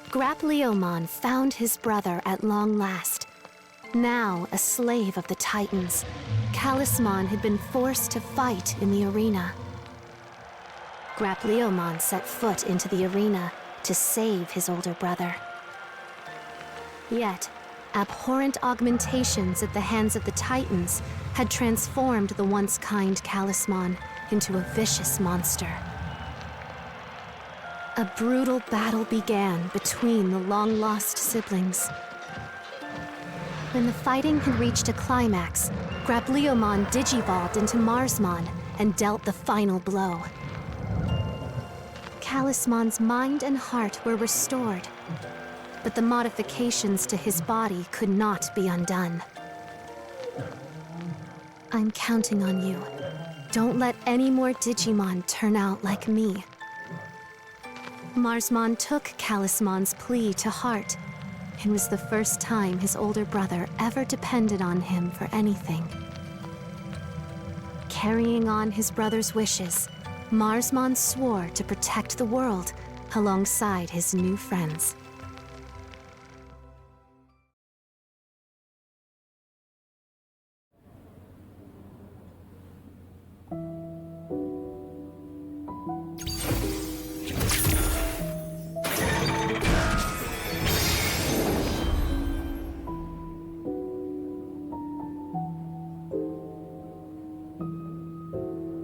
Grapleomon found his brother at long last. Now a slave of the Titans, Callismon had been forced to fight in the arena. Grapleomon set foot into the arena to save his older brother. Yet, abhorrent augmentations at the hands of the Titans had transformed the once kind Callismon into a vicious monster. A brutal battle began between the long-lost siblings. When the fighting had reached a climax, Grapleomon digivolved into Marsmon and dealt the final blow. Callismon's mind and heart were restored, but the modifications to his body could not be undone. I'm counting on you. Don't let any more Digimon turn out like me. Marsmon took Callismon's plea to heart. It was the first time his older brother ever depended on him for anything. Carrying on his brother's wishes, Marsmon swore to protect the world alongside his new friends.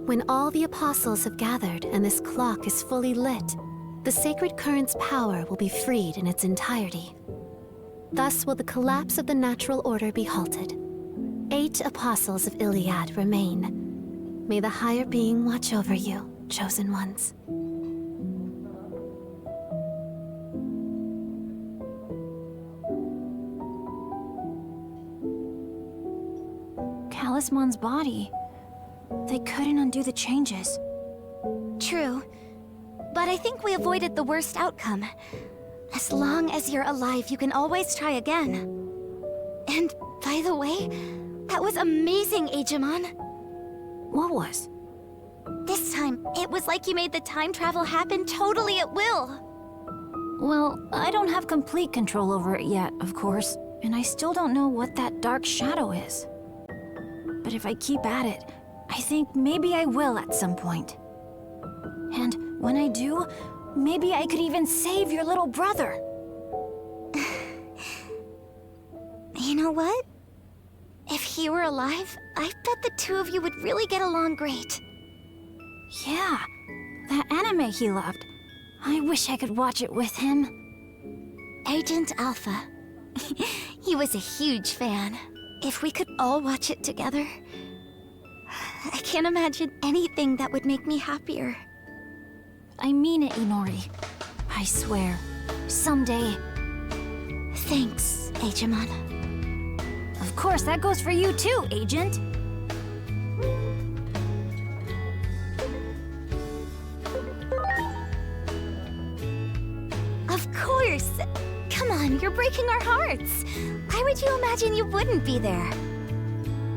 When all the apostles have gathered and this clock is fully lit, the sacred current's power will be freed in its entirety. Thus will the collapse of the natural order be halted. 8 apostles of Iliad remain. May the higher being watch over you, chosen ones. Callismon's body. They couldn't undo the changes. True, but I think we avoided the worst outcome. As long as you're alive, you can always try again. And by the way, that was amazing, Digimon. What was? This time, it was like you made the time travel happen totally at will. Well, I don't have complete control over it yet, of course, and I still don't know what that dark shadow is. But if I keep at it, I think maybe I will at some point. And when I do, maybe I could even save your little brother. You know what? If he were alive, I bet the two of you would really get along great. Yeah, that anime he loved. I wish I could watch it with him. Agent Alpha. He was a huge fan. If we could all watch it together, I can't imagine anything that would make me happier. I mean it, Inori. I swear. Someday. Thanks, Digimon. Of course, that goes for you too, Agent. Of course! Come on, you're breaking our hearts. Why would you imagine you wouldn't be there?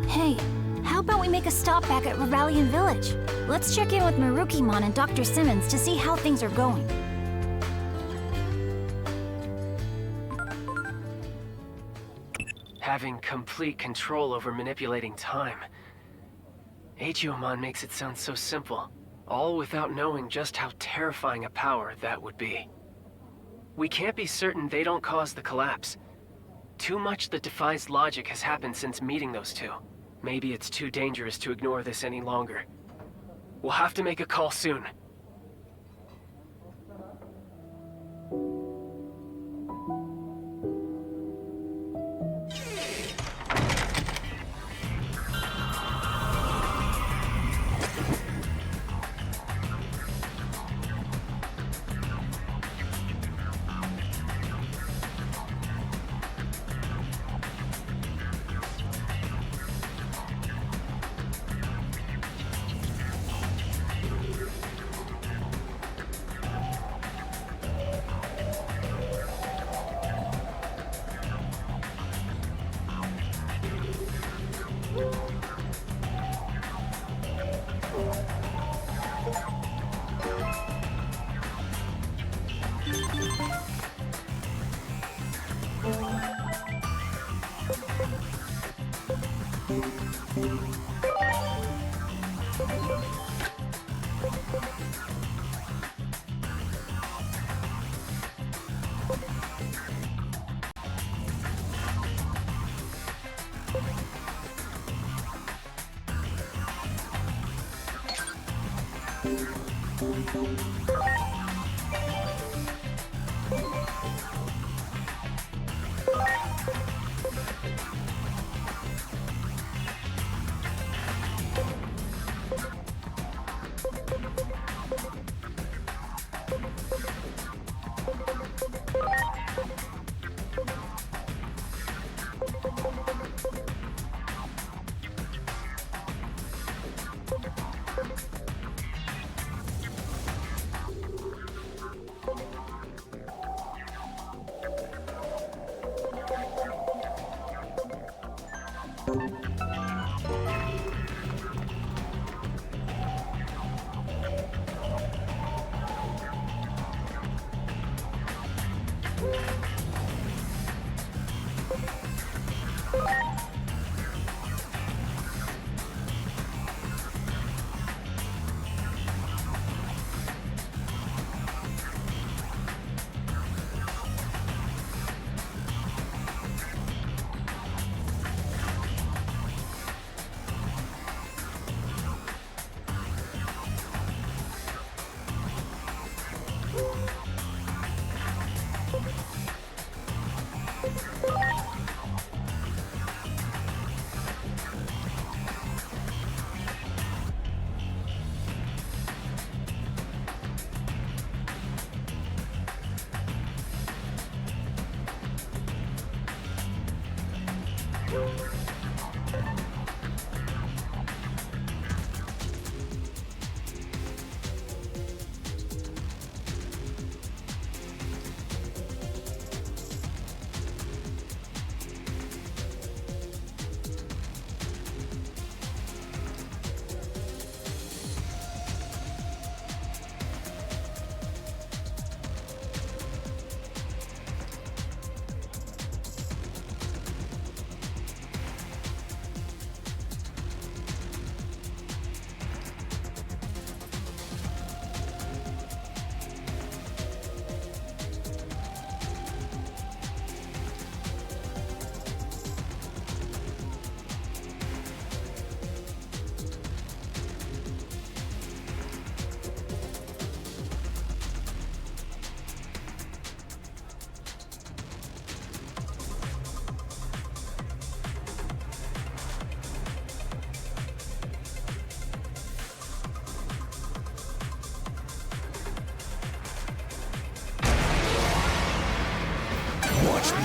Hey, how about we make a stop back at Rebellion Village? Let's check in with Marukimon and Dr. Simmons to see how things are going. Having complete control over manipulating time. Digimon makes it sound so simple, all without knowing just how terrifying a power that would be. We can't be certain they don't cause the collapse. Too much that defies logic has happened since meeting those two. Maybe it's too dangerous to ignore this any longer. We'll have to make a call soon.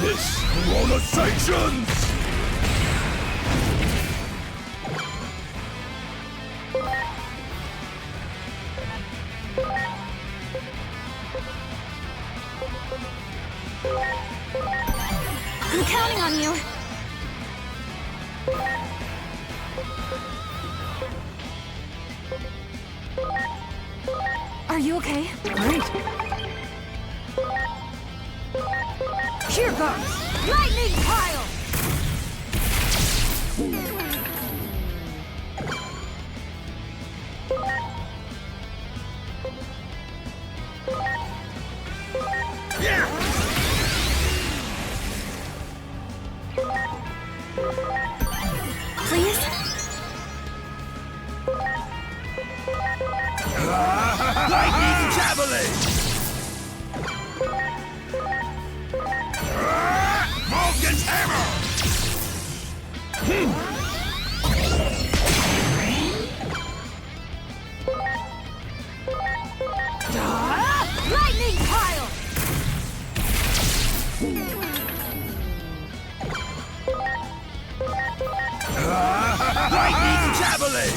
This Corona Sanctions! I'm counting on you. Are you okay? Great. Here goes! Lightning pile! Please? Lightning Javelin! Vulcan's Hammer! Lightning pile! Lightning Javelin!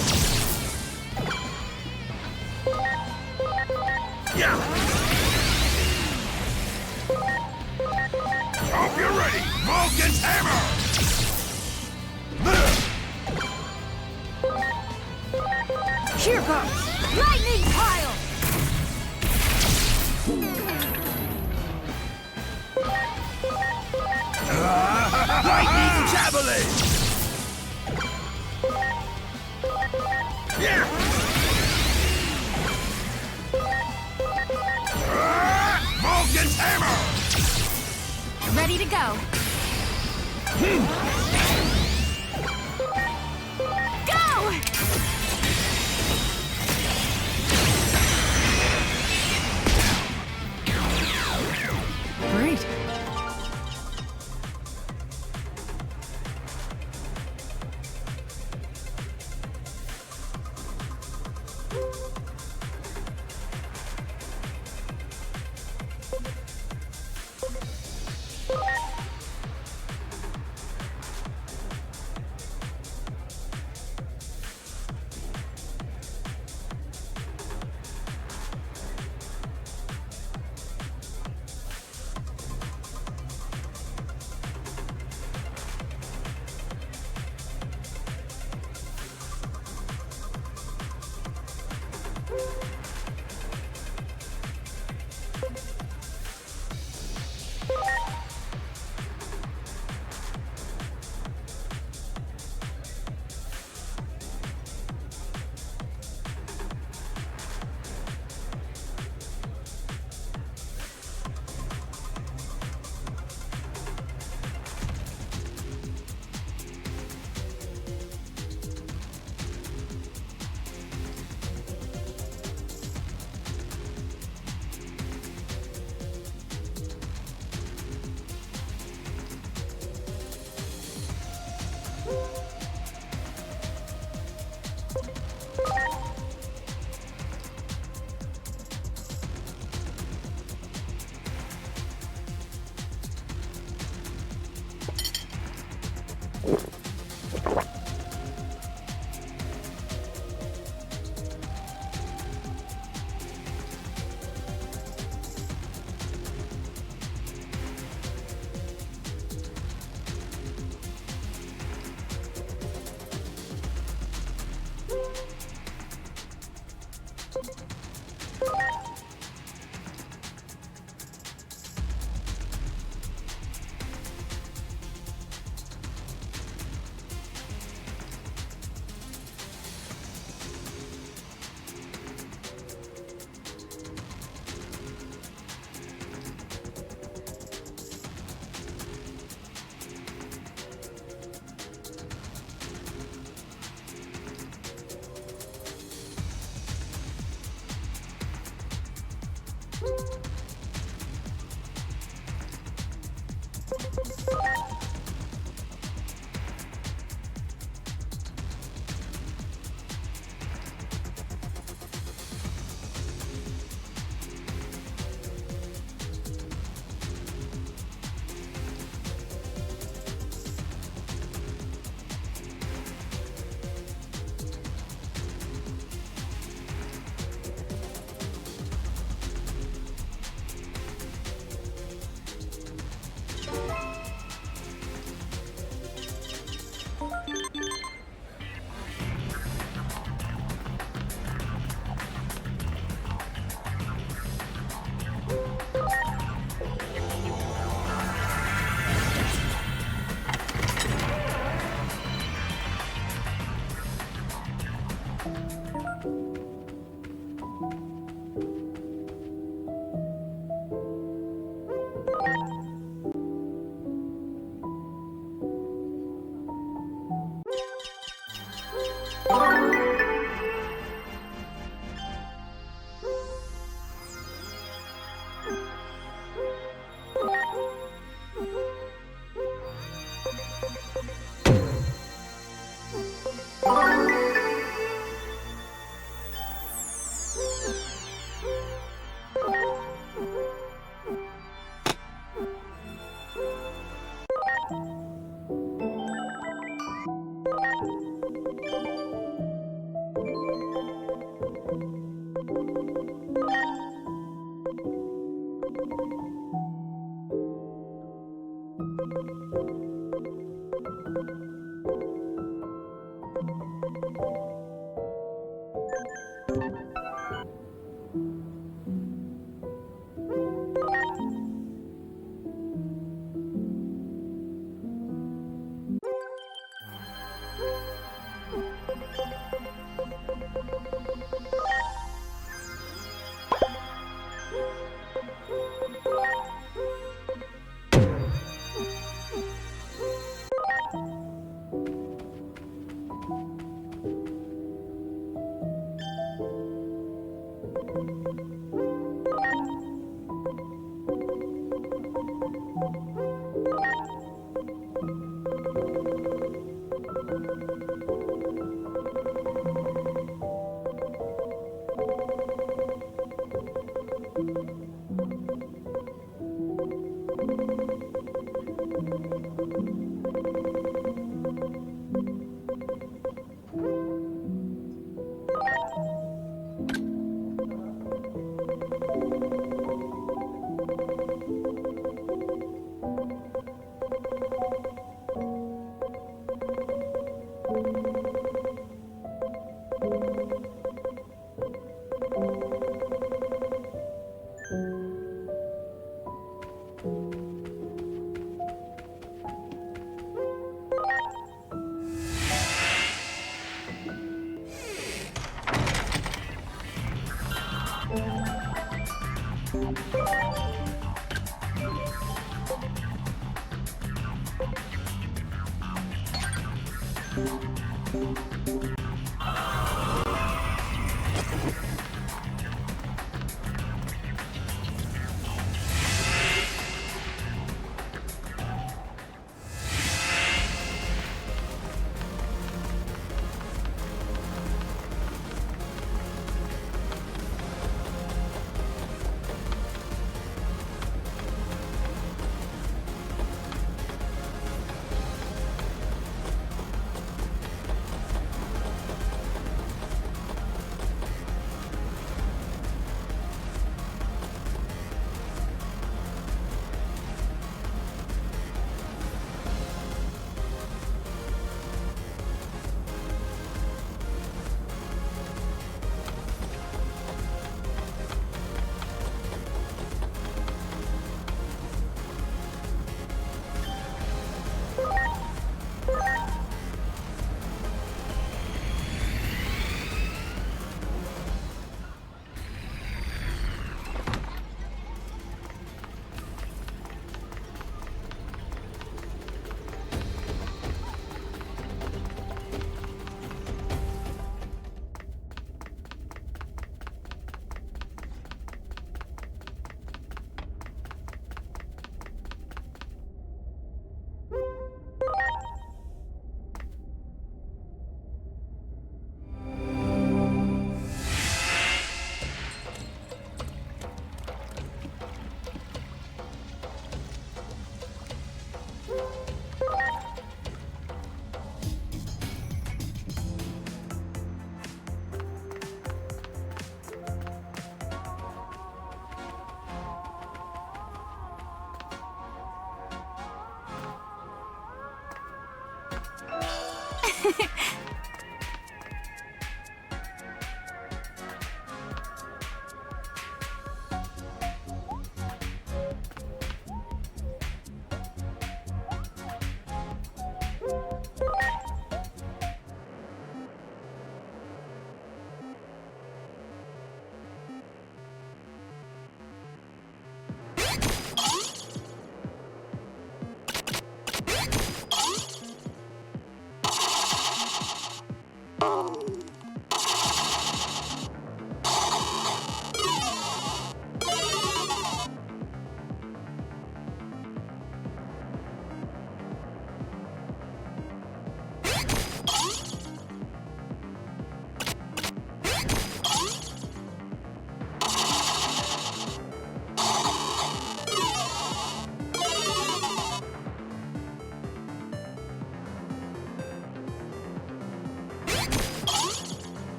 Hope you're ready! Vulcan's Hammer! Here goes! Lightning pile! Lightning Javelin! Vulcan's Hammer! Ready to go. Go!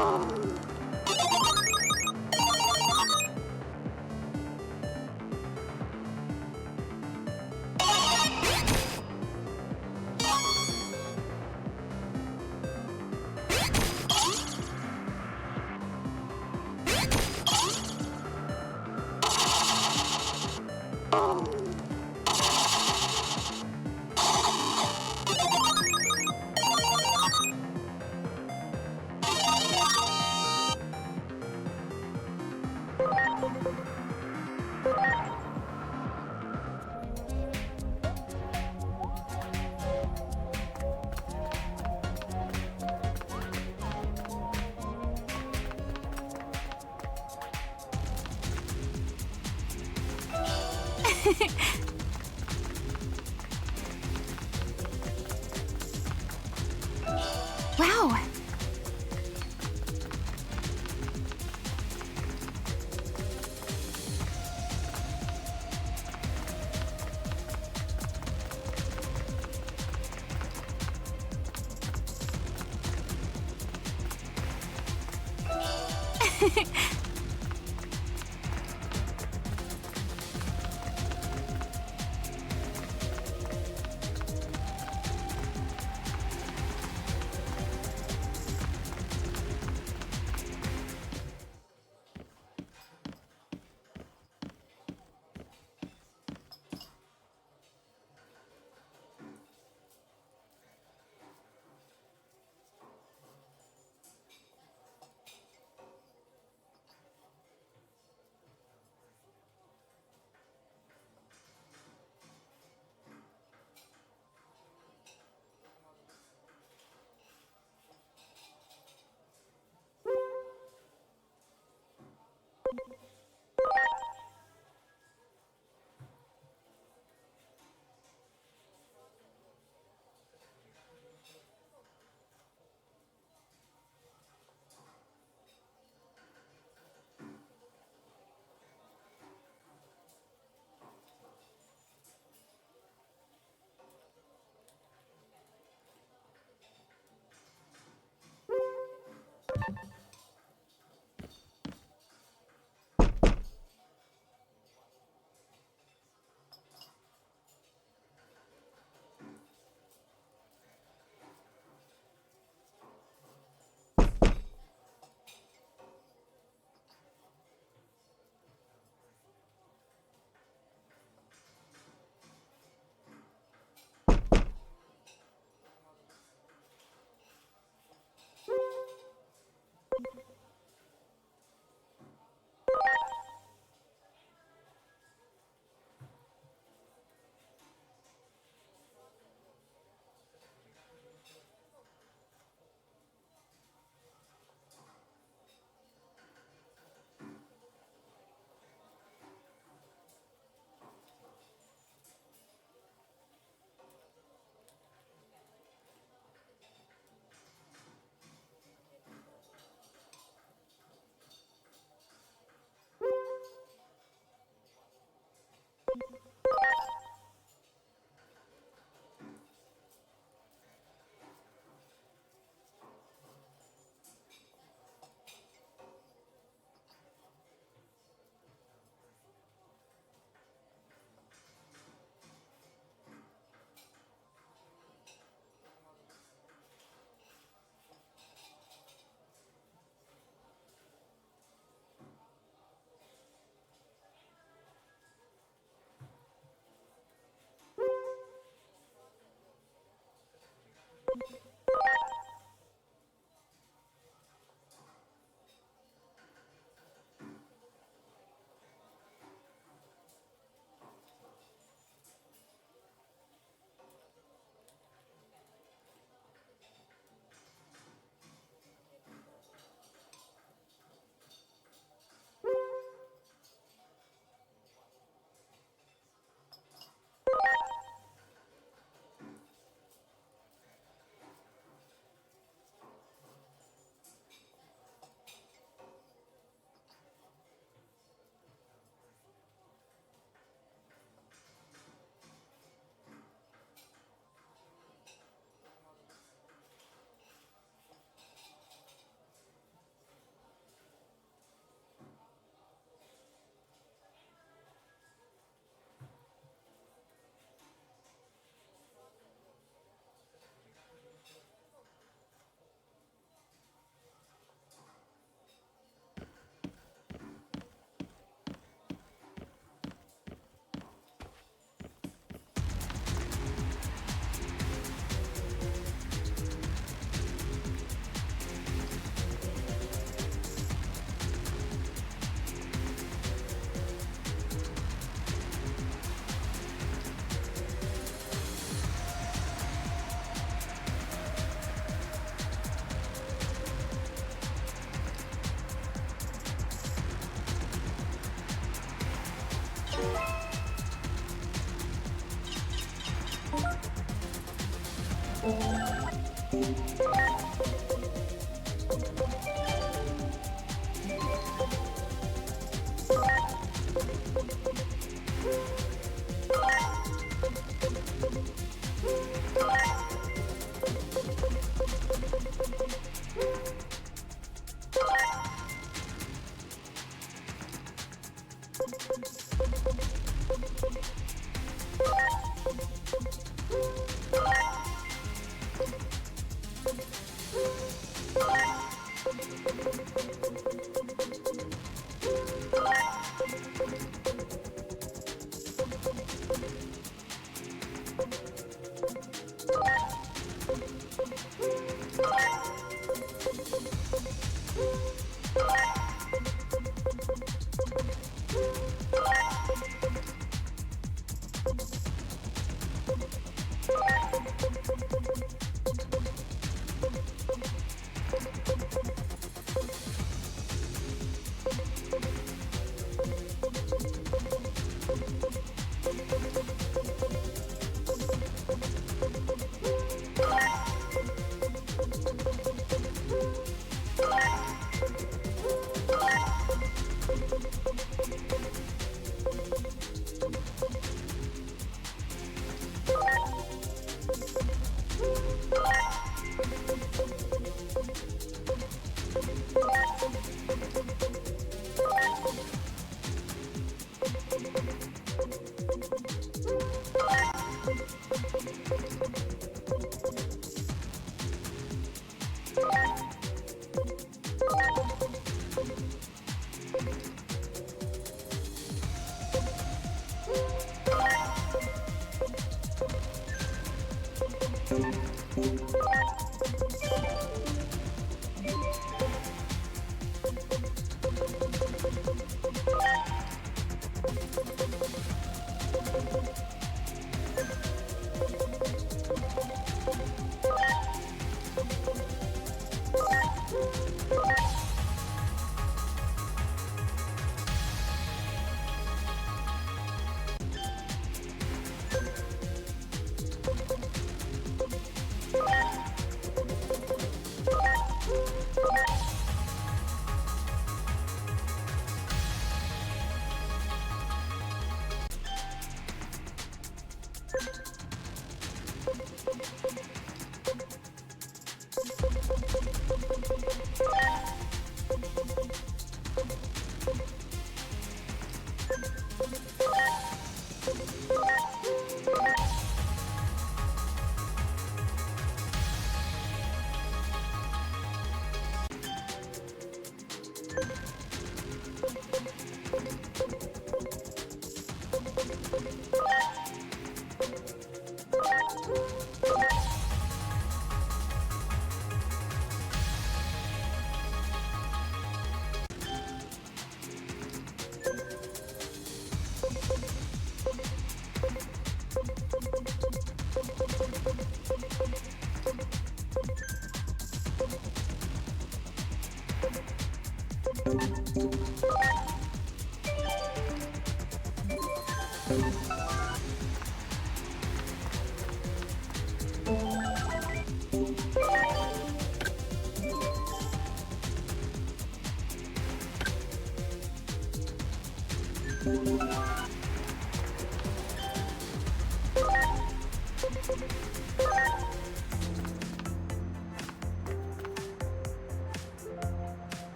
Wow!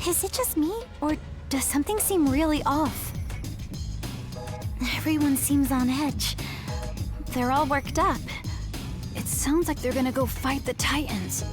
Is it just me, or does something seem really off? Everyone seems on edge. They're all worked up. It sounds like they're gonna go fight the Titans.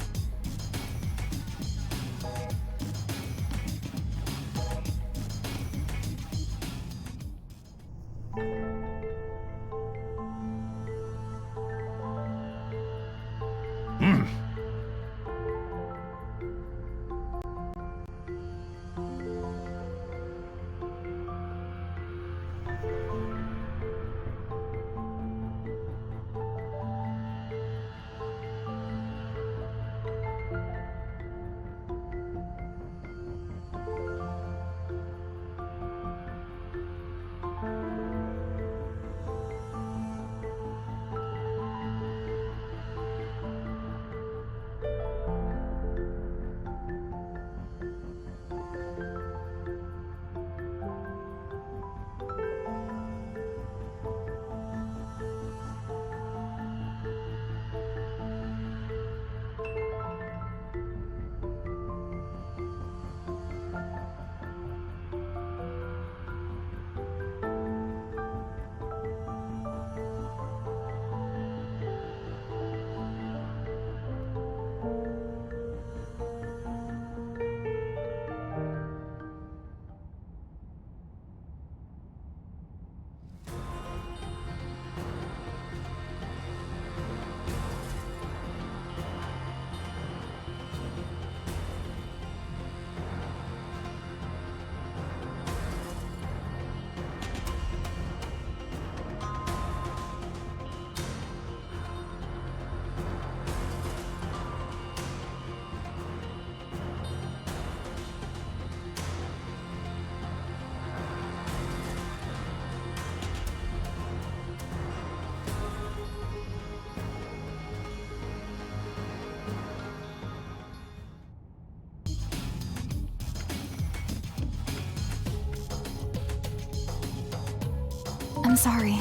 I'm sorry.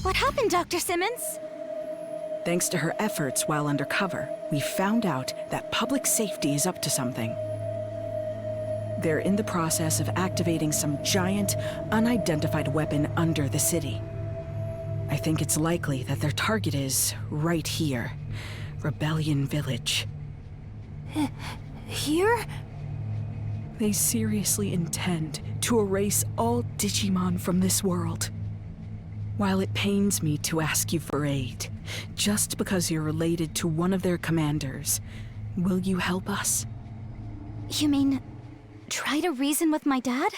What happened, Dr. Simmons? Thanks to her efforts while undercover, we found out that public safety is up to something. They're in the process of activating some giant, unidentified weapon under the city. I think it's likely that their target is right here, Rebellion Village. Here? They seriously intend to erase all Digimon from this world. While it pains me to ask you for aid, just because you're related to one of their commanders, will you help us? You mean, try to reason with my dad?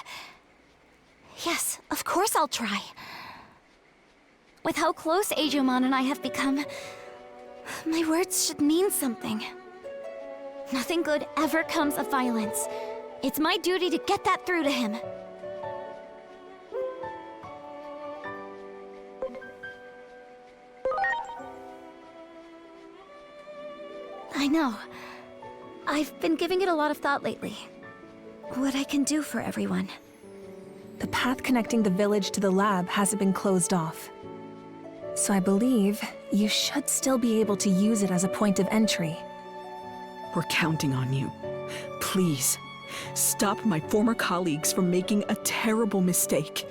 Yes, of course I'll try. With how close Agumon and I have become, my words should mean something. Nothing good ever comes of violence. It's my duty to get that through to him. I know. I've been giving it a lot of thought lately. What I can do for everyone. The path connecting the village to the lab hasn't been closed off. So I believe you should still be able to use it as a point of entry. We're counting on you. Please, stop my former colleagues from making a terrible mistake.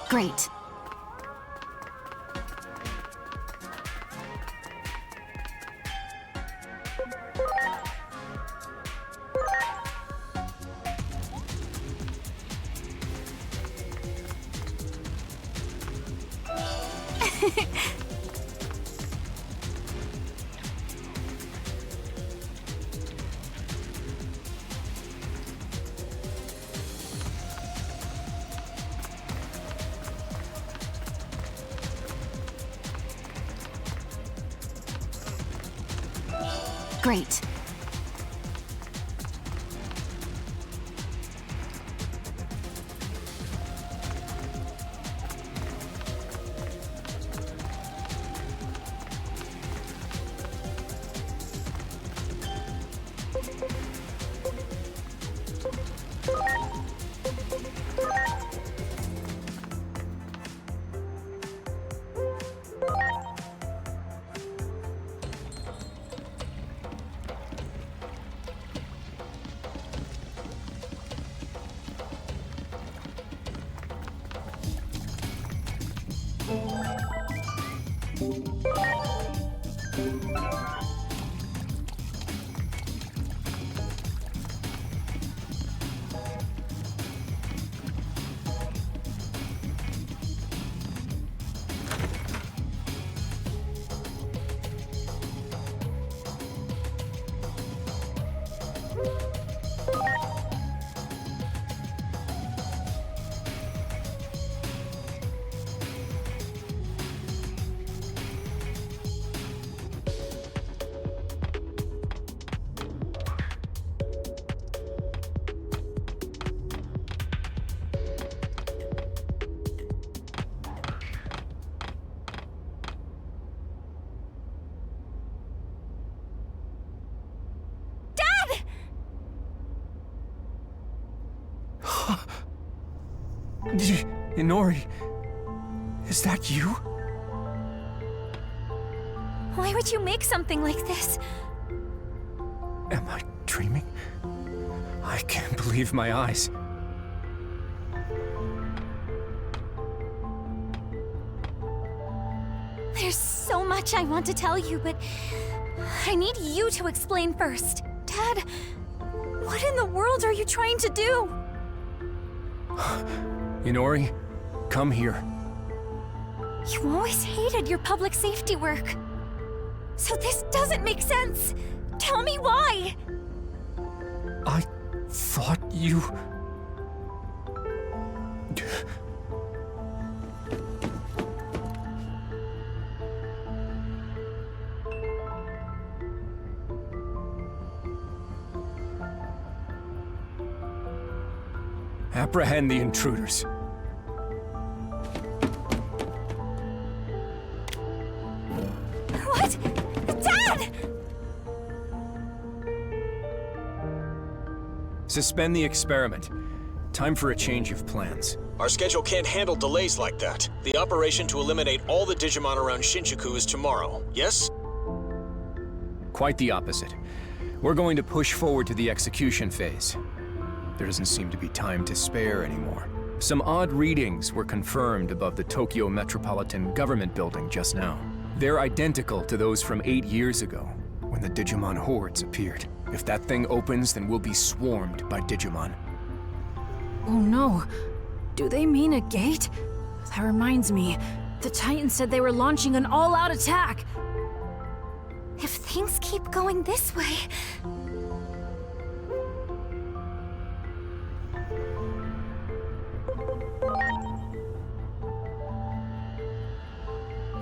Great. Great. Inori, is that you? Why would you make something like this? Am I dreaming? I can't believe my eyes. There's so much I want to tell you, but I need you to explain first. Dad, what in the world are you trying to do? Inori, come here. You always hated your public safety work. So this doesn't make sense. Tell me why. I thought you... Apprehend the intruders. What? Dad! Suspend the experiment. Time for a change of plans. Our schedule can't handle delays like that. The operation to eliminate all the Digimon around Shinjuku is tomorrow, yes? Quite the opposite. We're going to push forward to the execution phase. There doesn't seem to be time to spare anymore. Some odd readings were confirmed above the Tokyo Metropolitan Government Building just now. They're identical to those from 8 years ago, when the Digimon hordes appeared. If that thing opens, then we'll be swarmed by Digimon. Oh no. Do they mean a gate? That reminds me. The Titans said they were launching an all-out attack. If things keep going this way...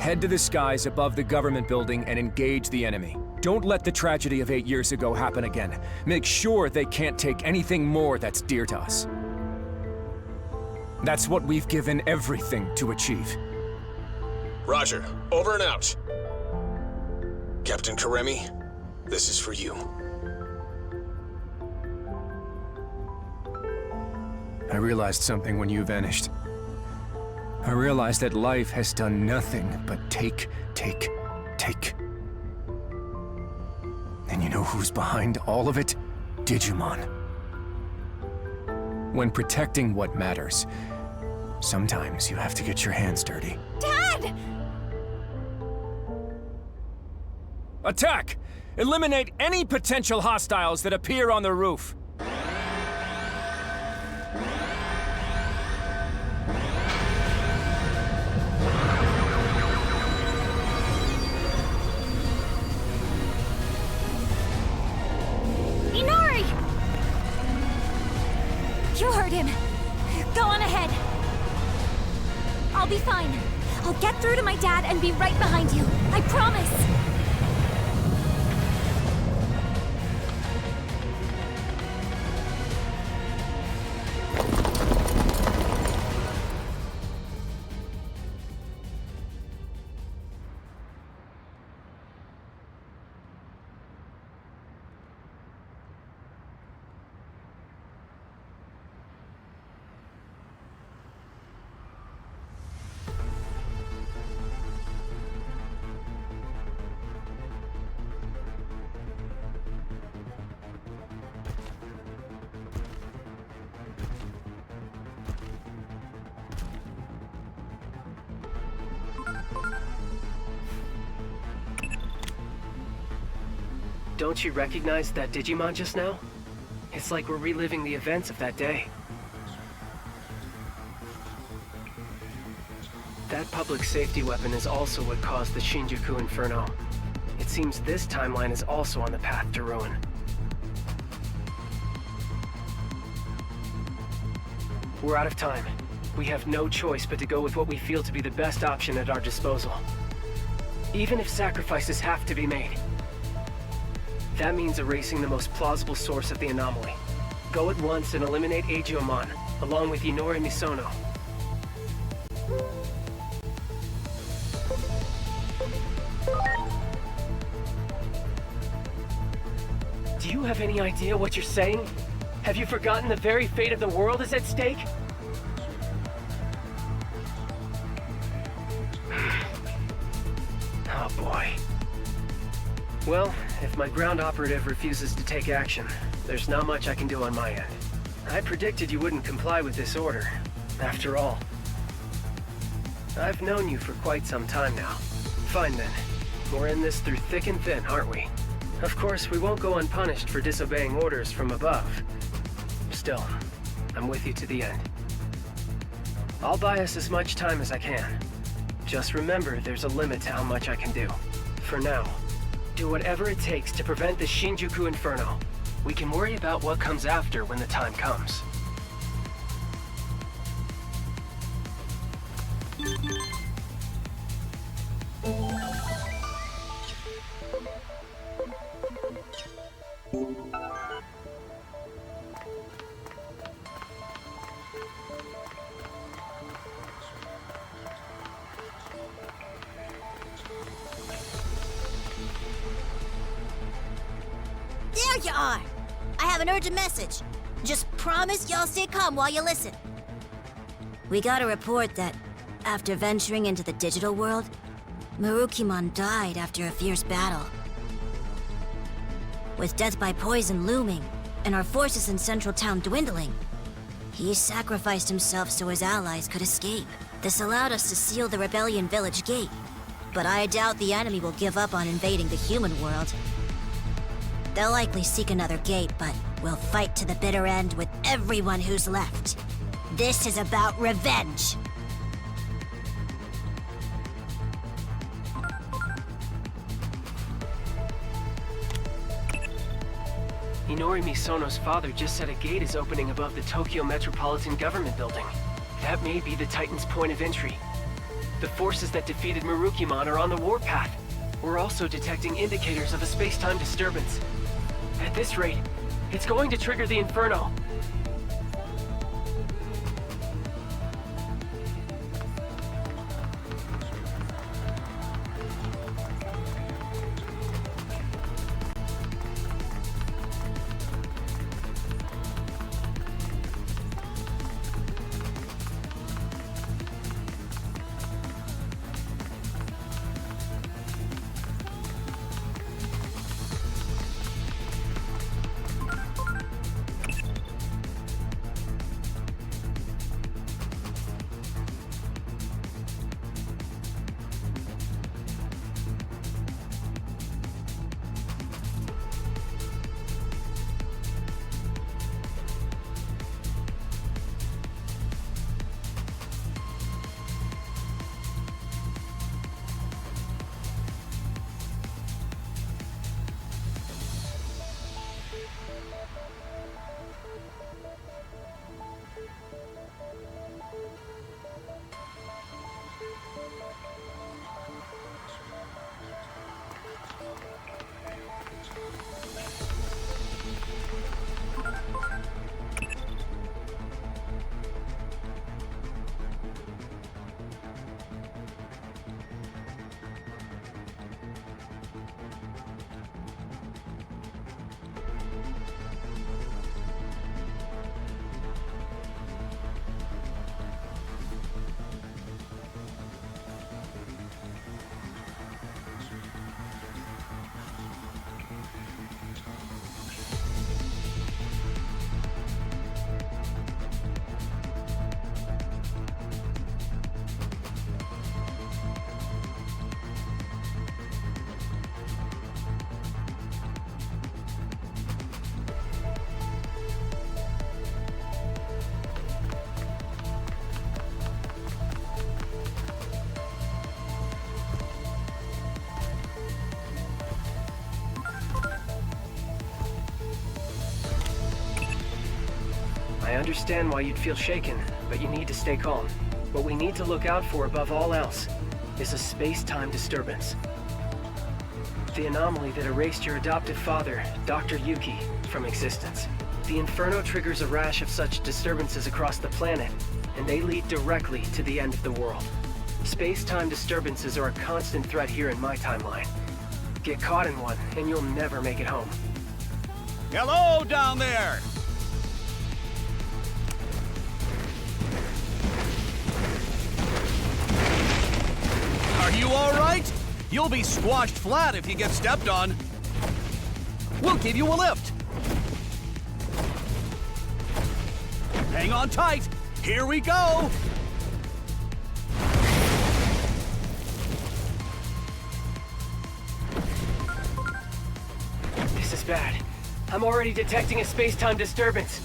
Head to the skies above the government building and engage the enemy. Don't let the tragedy of 8 years ago happen again. Make sure they can't take anything more that's dear to us. That's what we've given everything to achieve. Roger. Over and out. Captain Karemi, this is for you. I realized something when you vanished. I realized that life has done nothing but take. And you know who's behind all of it? Digimon. When protecting what matters, sometimes you have to get your hands dirty. Dad! Attack! Eliminate any potential hostiles that appear on the roof. Inori! You heard him. Go on ahead. I'll be fine. I'll get through to my dad and be right behind you. I promise. Don't you recognize that Digimon just now? It's like we're reliving the events of that day. That public safety weapon is also what caused the Shinjuku Inferno. It seems this timeline is also on the path to ruin. We're out of time. We have no choice but to go with what we feel to be the best option at our disposal. Even if sacrifices have to be made. That means erasing the most plausible source of the anomaly. Go at once and eliminate Digimon, along with Inori Misono. Do you have any idea what you're saying? Have you forgotten the very fate of the world is at stake? Oh boy. Well, if my ground operative refuses to take action, there's not much I can do on my end. I predicted you wouldn't comply with this order. After all, I've known you for quite some time now. Fine then. We're in this through thick and thin, aren't we? Of course, we won't go unpunished for disobeying orders from above. Still, I'm with you to the end. I'll buy us as much time as I can. Just remember, there's a limit to how much I can do. For now, do whatever it takes to prevent the Shinjuku Inferno. We can worry about what comes after when the time comes. There you are! I have an urgent message. Just promise y'all stay calm while you listen. We got a report that, after venturing into the digital world, Marukimon died after a fierce battle. With death by poison looming, and our forces in Central Town dwindling, he sacrificed himself so his allies could escape. This allowed us to seal the Rebellion Village gate, but I doubt the enemy will give up on invading the human world. They'll likely seek another gate, but we'll fight to the bitter end with everyone who's left. This is about revenge! Inori Misono's father just said a gate is opening above the Tokyo Metropolitan Government Building. That may be the Titan's point of entry. The forces that defeated Marukimon are on the warpath. We're also detecting indicators of a space-time disturbance. At this rate, it's going to trigger the Inferno. I understand why you'd feel shaken, but you need to stay calm. What we need to look out for above all else is a space-time disturbance. The anomaly that erased your adoptive father, Dr. Yuki, from existence. The Inferno triggers a rash of such disturbances across the planet, and they lead directly to the end of the world. Space-time disturbances are a constant threat here in my timeline. Get caught in one, and you'll never make it home. Hello down there! Are you all right? You'll be squashed flat if you get stepped on. We'll give you a lift. Hang on tight. Here we go. This is bad. I'm already detecting a space-time disturbance.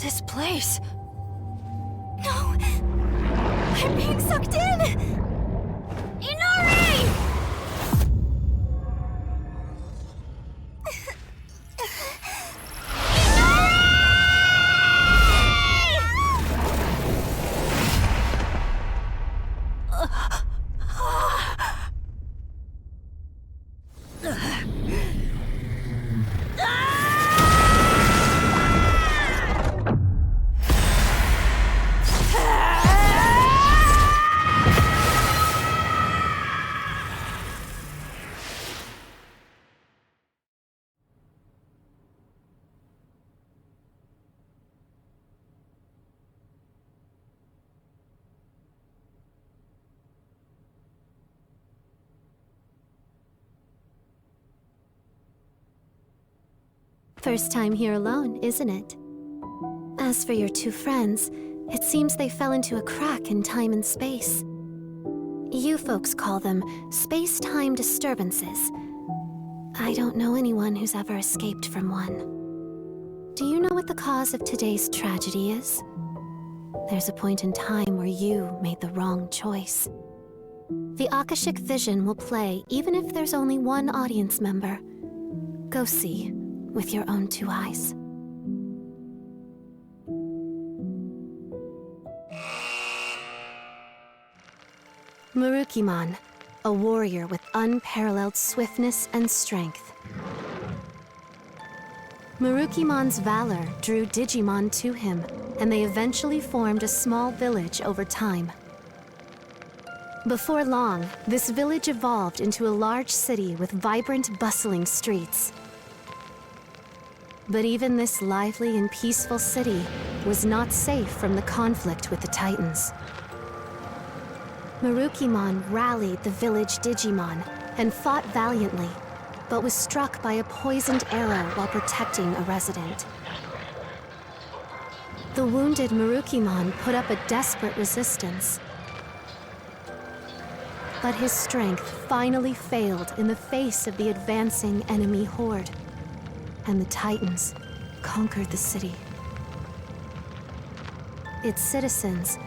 This place... No! I'm being sucked in! Inari! First time here alone, isn't it? As for your two friends, it seems they fell into a crack in time and space. You folks call them space-time disturbances. I don't know anyone who's ever escaped from one. Do you know what the cause of today's tragedy is? There's a point in time where you made the wrong choice. The Akashic Vision will play even if there's only one audience member. Go see with your own two eyes. Murukimon, a warrior with unparalleled swiftness and strength. Murukimon's valor drew Digimon to him, and they eventually formed a small village over time. Before long, this village evolved into a large city with vibrant, bustling streets. But even this lively and peaceful city was not safe from the conflict with the Titans. Murukimon rallied the village Digimon and fought valiantly, but was struck by a poisoned arrow while protecting a resident. The wounded Murukimon put up a desperate resistance. But his strength finally failed in the face of the advancing enemy horde, and the Titans conquered the city. Its citizens,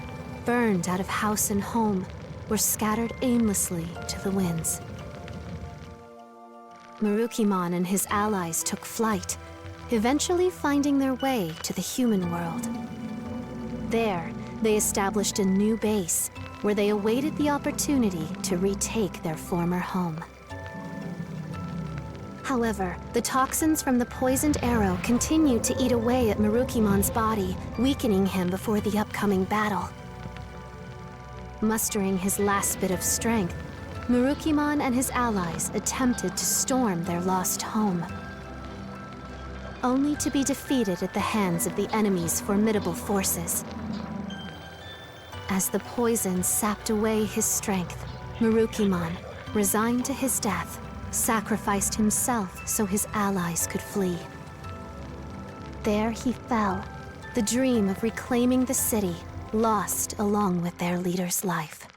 burned out of house and home, were scattered aimlessly to the winds. Murukimon and his allies took flight, eventually finding their way to the human world. There, they established a new base, where they awaited the opportunity to retake their former home. However, the toxins from the poisoned arrow continued to eat away at Murukimon's body, weakening him before the upcoming battle. Mustering his last bit of strength, Murukimon and his allies attempted to storm their lost home, only to be defeated at the hands of the enemy's formidable forces. As the poison sapped away his strength, Murukimon, resigned to his death, sacrificed himself so his allies could flee. There he fell, the dream of reclaiming the city lost along with their leader's life.